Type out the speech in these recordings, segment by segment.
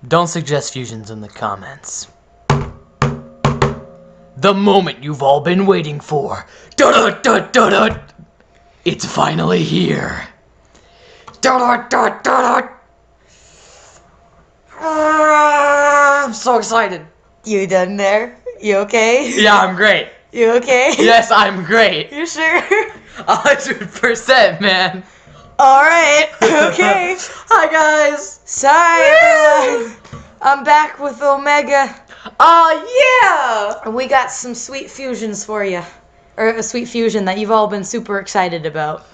Don't suggest fusions in the comments. The moment you've all been waiting for. Da-da-da-da-da! It's finally here. Da-da-da-da-da! I'm so excited. You done there? You okay? Yeah, I'm great. You okay? Yes, I'm great. You sure? 100%, man. Alright, okay. Hi, guys. Sorry, everyone. I'm back with Omega. Yeah! And we got some sweet fusions for you. Or a sweet fusion that you've all been super excited about.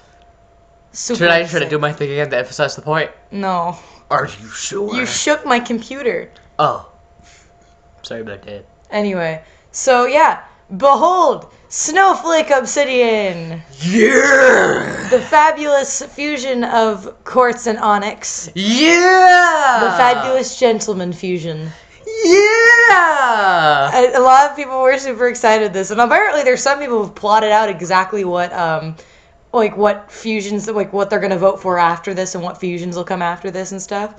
Should I do my thing again to emphasize the point? No. Are you sure? You shook my computer. Oh. Sorry about that. Anyway, so yeah. Behold, Snowflake Obsidian. Yeah! The fabulous fusion of Quartz and Onyx. Yeah! The fabulous gentleman fusion. Yeah! A lot of people were super excited with this, and apparently there's some people who've plotted out exactly what what fusions, like what they're gonna vote for after this, and what fusions will come after this and stuff.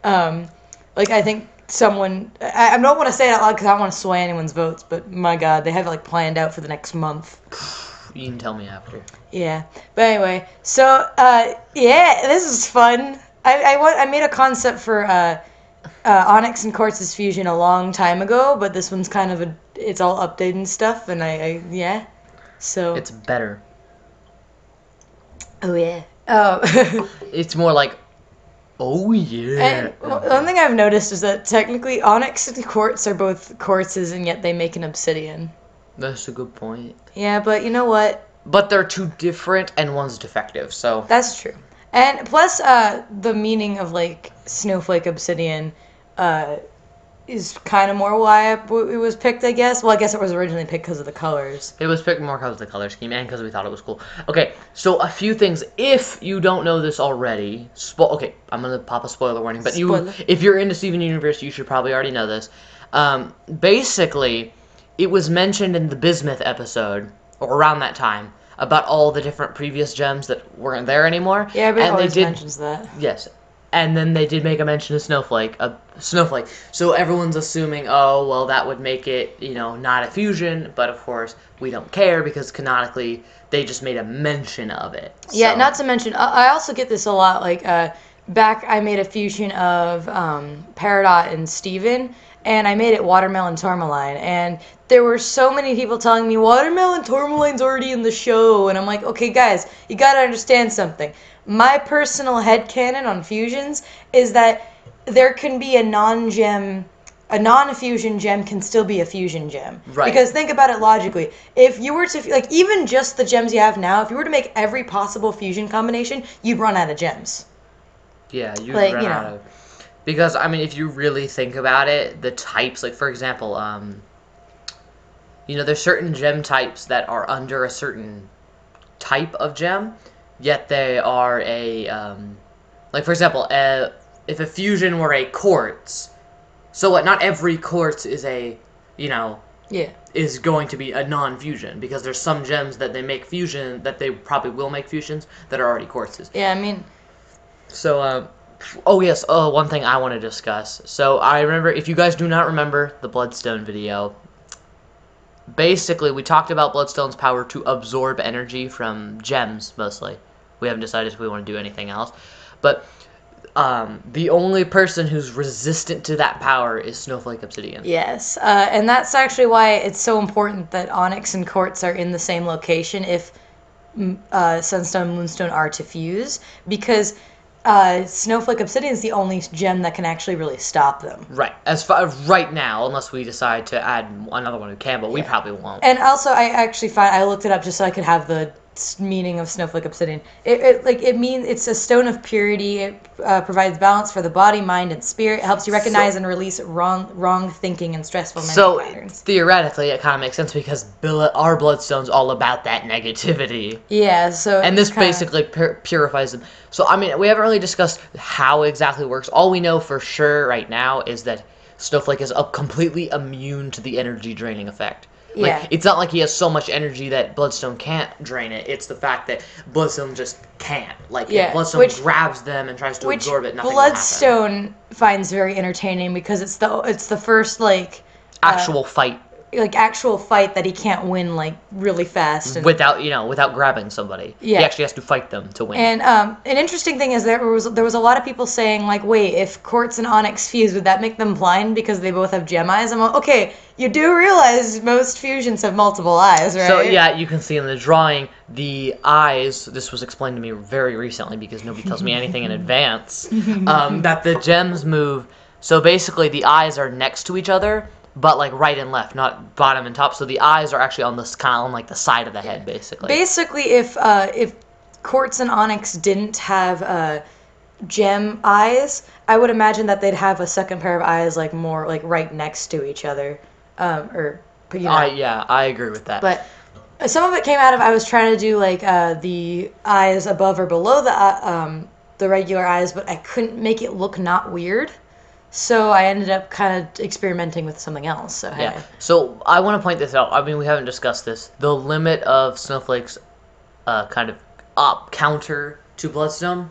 Like I think someone, I don't want to say it out loud because I don't want to sway anyone's votes, but my God, they have it like planned out for the next month. You can tell me after. Yeah, but anyway, so yeah, this is fun. I made a concept for Onyx and Quartz's fusion a long time ago, but this one's kind of it's all updated and stuff, and yeah, so It's better. oh yeah, oh. It's more like, oh yeah. And one thing I've noticed is that technically Onyx and Quartz are both quartzes, and yet they make an obsidian. That's a good point. Yeah, but you know what? But they're two different, and one's defective, so. That's true. And plus, the meaning of like Snowflake Obsidian is kind of more why it was picked, I guess. Well, I guess it was originally picked because of the colors. It was picked more because of the color scheme and because we thought it was cool. Okay, so a few things. If you don't know this already, okay, I'm gonna pop a spoiler warning. But if you're into Steven Universe, you should probably already know this. Basically, it was mentioned in the Bismuth episode, or around that time, about all the different previous gems that weren't there anymore. Yeah, everybody always mentions that. Yes. And then they did make a mention of Snowflake. So everyone's assuming, oh, well, that would make it, not a fusion. But, of course, we don't care because canonically they just made a mention of it. Yeah, not to mention, I also get this a lot. Like, back I made a fusion of Peridot and Steven, and I made it Watermelon Tourmaline. And there were so many people telling me, Watermelon Tourmaline's already in the show. And I'm like, okay, guys, you gotta understand something. My personal headcanon on fusions is that there can be a non-fusion gem can still be a fusion gem. Right. Because think about it logically. If you were to, like, even just the gems you have now, if you were to make every possible fusion combination, you'd run out of gems. Yeah, you'd run out of... Because, I mean, if you really think about it, the types, like, for example, there's certain gem types that are under a certain type of gem, yet they are like, for example, if a fusion were a quartz, so what, not every quartz is is going to be a non-fusion, because there's some gems that they make fusion, that they probably will make fusions, that are already quartzes. Yeah, I mean... So, oh yes, one thing I want to discuss. So, I remember, if you guys do not remember the Bloodstone video, basically, we talked about Bloodstone's power to absorb energy from gems, mostly. We haven't decided if we want to do anything else. But the only person who's resistant to that power is Snowflake Obsidian. Yes, and that's actually why it's so important that Onyx and Quartz are in the same location if Sunstone and Moonstone are to fuse, because Snowflake Obsidian is the only gem that can actually really stop them. Right. Right now, unless we decide to add another one who can, but we probably won't. And also, I looked it up just so I could have the meaning of Snowflake Obsidian. It means it's a stone of purity. It provides balance for the body, mind, and spirit. It helps you recognize and release wrong thinking and stressful mental patterns. So theoretically, it kind of makes sense because our Bloodstone's all about that negativity. Yeah. So and this basically purifies them. So I mean, we haven't really discussed how exactly it works. All we know for sure right now is that Snowflake is completely immune to the energy draining effect. Yeah. Like, it's not like he has so much energy that Bloodstone can't drain it. It's the fact that Bloodstone just can't. Like, Yeah, if Bloodstone grabs them and tries to absorb it, nothing will happen. Bloodstone finds very entertaining because it's the first Actual fight actual fight that he can't win like really fast without grabbing somebody. Yeah. He actually has to fight them to win. And an interesting thing is there was a lot of people saying like, wait, if Quartz and Onyx fuse, would that make them blind because they both have gem eyes? I'm like, okay, you do realize most fusions have multiple eyes, right? So yeah, you can see in the drawing the eyes. This was explained to me very recently because nobody tells me anything in advance. That the gems move. So basically, the eyes are next to each other, but like right and left, not bottom and top. So the eyes are actually on this kind of on like the side of the head, basically. Basically, if Quartz and Onyx didn't have gem eyes, I would imagine that they'd have a second pair of eyes like more like right next to each other, Yeah, I agree with that. But some of it came out of I was trying to do like the eyes above or below the regular eyes, but I couldn't make it look not weird. So I ended up kind of experimenting with something else. So hey. Yeah. So I want to point this out. I mean, we haven't discussed this. The limit of Snowflake's kind of counter to Bloodstone.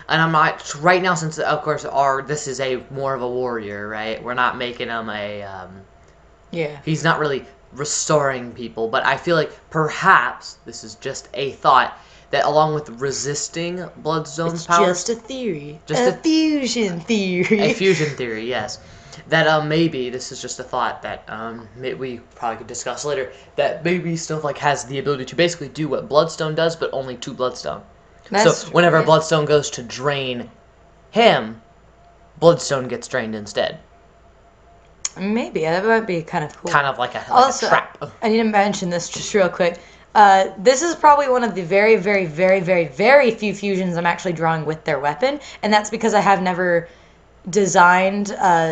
And I'm not right now, since of course this is a more of a warrior, right? We're not making him a He's not really restoring people, but I feel like perhaps this is just a thought that along with resisting Bloodstone's powers, just a theory, just a fusion theory, a fusion theory, yes. That maybe this is just a thought that we probably could discuss later. That maybe Snowflake has the ability to basically do what Bloodstone does, but only to Bloodstone. So whenever Bloodstone goes to drain him, Bloodstone gets drained instead. Maybe that might be kind of cool. Kind of like a trap. I need to mention this just real quick. This is probably one of the very, very, very, very, very few fusions I'm actually drawing with their weapon, and that's because I have never designed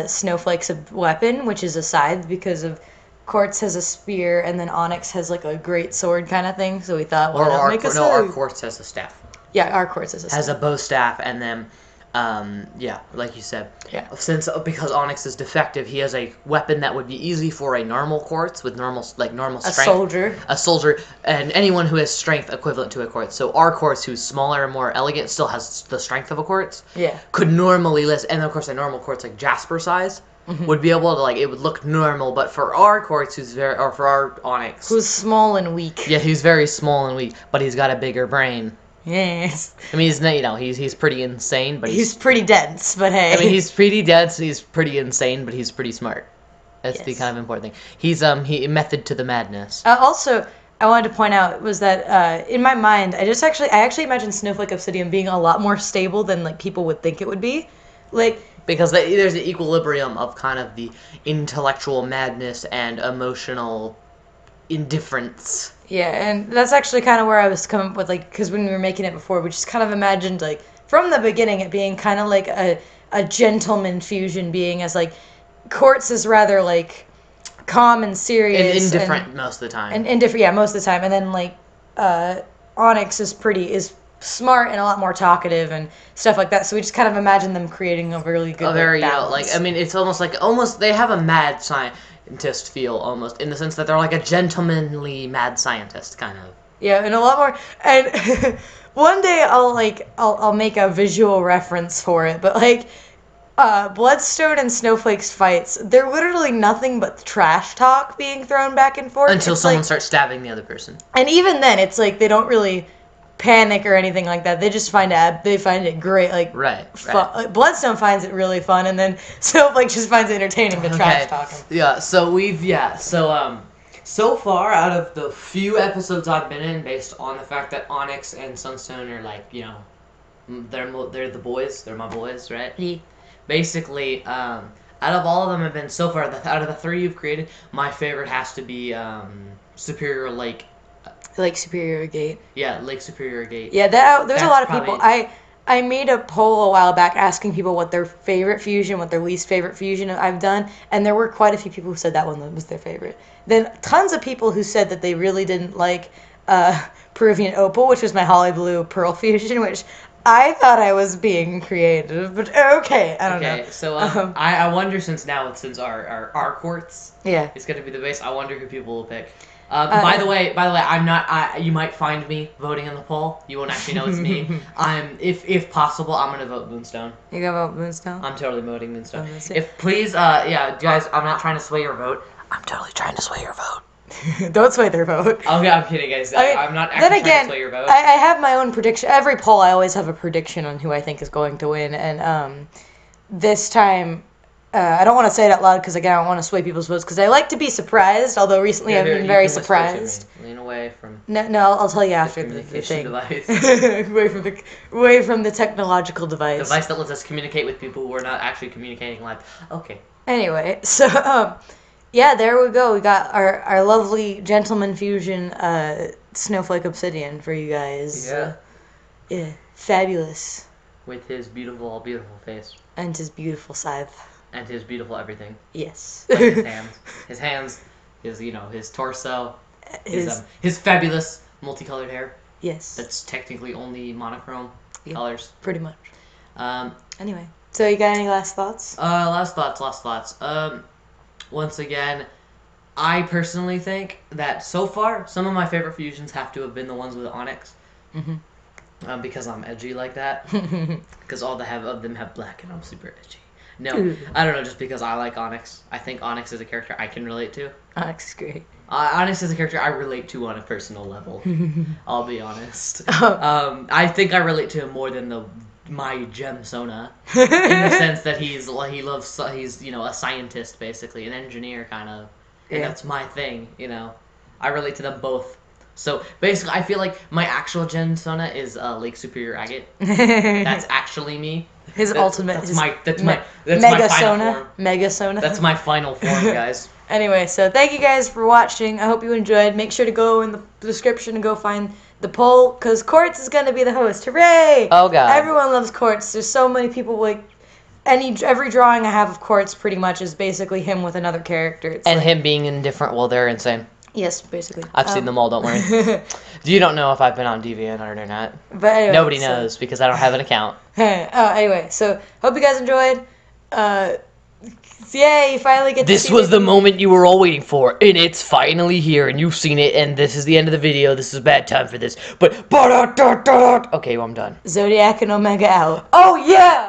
Snowflake's weapon, which is a scythe, because of Quartz has a spear, and then Onyx has like a great sword kind of thing. So we thought, why not make a sword? No, our Quartz has a staff. Yeah, our Quartz has a bow staff, and then like you said. Yeah. Because Onyx is defective, he has a weapon that would be easy for a normal Quartz with normal strength. A soldier, and anyone who has strength equivalent to a Quartz. So our Quartz, who's smaller and more elegant, still has the strength of a Quartz. Yeah. Could normally list, and of course a normal Quartz like Jasper size would be able to it would look normal, but for our Quartz, for our Onyx, who's small and weak. Yeah, he's very small and weak, but he's got a bigger brain. Yes. I mean, he's pretty insane, but he's pretty dense. But hey, I mean, he's pretty dense. He's pretty insane, but he's pretty smart. That's the kind of important thing. He's he method to the madness. Also, I wanted to point out was that in my mind, I actually imagined Snowflake Obsidian being a lot more stable than like people would think it would be, like because there's an equilibrium of kind of the intellectual madness and emotional indifference. Yeah, and that's actually kind of where I was coming up with, like, because when we were making it before, we just kind of imagined, like, from the beginning it being kind of like a gentleman fusion, being as, like, Quartz is rather, like, calm and serious. And indifferent most of the time. And indifferent, yeah, most of the time. And then, like, Onyx is smart and a lot more talkative and stuff like that. So we just kind of imagine them creating a really good balance. I mean, it's almost they have a mad scientist feel almost, in the sense that they're like a gentlemanly mad scientist kind of. Yeah, and a lot more. And one day I'll make a visual reference for it, but like Bloodstone and Snowflake's fights, they're literally nothing but trash talk being thrown back and forth until someone starts stabbing the other person. And even then, it's like they don't really panic or anything like that. They just find it great. Like right. Like, Bloodstone finds it really fun, and then Snowflake just finds it entertaining to trash talk him. Yeah. So far out of the few episodes I've been in, based on the fact that Onyx and Sunstone are like, they're the boys. They're my boys, right? Yeah. Basically, out of all of them have been so far, out of the three you've created, my favorite has to be Superior Lake. Lake Superior Gate. Yeah, Lake Superior Gate. Yeah, there's a lot of people. I made a poll a while back asking people what their favorite fusion, what their least favorite fusion I've done, and there were quite a few people who said that one was their favorite. Then tons of people who said that they really didn't like Peruvian Opal, which was my Holly Blue Pearl fusion, which I thought I was being creative, but okay, I don't know. Okay, so I wonder since our Quartz Yeah. is going to be the base, I wonder who people will pick. By the way, I'm not. You might find me voting in the poll. You won't actually know it's me. If possible, I'm gonna vote Moonstone. You gonna vote Moonstone? I'm totally voting Moonstone. Moonstone. If please, yeah, guys, I'm not trying to sway your vote. I'm totally trying to sway your vote. Don't sway their vote. Okay, I'm kidding, guys. I'm not actually then again, trying to sway your vote. I have my own prediction. Every poll, I always have a prediction on who I think is going to win, and this time. I don't want to say it out loud because again I don't want to sway people's votes because I like to be surprised. Although recently I've been very surprised. Lean away from. No, I'll tell you after the thing. Device. away from the technological device. Device that lets us communicate with people who are not actually communicating live. Okay. Anyway, so yeah, there we go. We got our lovely gentleman fusion snowflake obsidian for you guys. Yeah. Yeah, fabulous. With his beautiful face. And his beautiful scythe. And his beautiful everything. Yes. Like his hands, his torso, his fabulous multicolored hair. Yes. That's technically only monochrome colors. Pretty much. Um. Anyway, so you got any last thoughts? Last thoughts. Once again, I personally think that so far some of my favorite fusions have to have been the ones with Onyx. Mm-hmm. Because I'm edgy like that. Because all of them have black, and I'm super edgy. No, I don't know, just because I like Onyx. I think Onyx is a character I can relate to. Onyx is great. Onyx is a character I relate to on a personal level. I'll be honest. I think I relate to him more than my gem Sona, in the sense that he's a scientist basically, an engineer kind of, and that's my thing. I relate to them both. So basically, I feel like my actual gem Sona is Lake Superior Agate. That's actually me. His ultimate. That's my final form. Mega Sona. That's my final form, guys. Anyway, so thank you guys for watching. I hope you enjoyed. Make sure to go in the description and go find the poll, because Quartz is going to be the host. Hooray! Oh, God. Everyone loves Quartz. There's so many people, like, every drawing I have of Quartz pretty much is basically him with another character. It's and him being in different, well, they're insane. Yes, basically. I've seen them all, don't worry. You don't know if I've been on Deviant or not. But anyway, nobody knows because I don't have an account. Anyway, so hope you guys enjoyed. Yay, you finally get to see this was the moment you were all waiting for, and it's finally here, and you've seen it, and this is the end of the video. This is a bad time for this, but okay, well, I'm done. Zodiac and Omega out. Oh, yeah!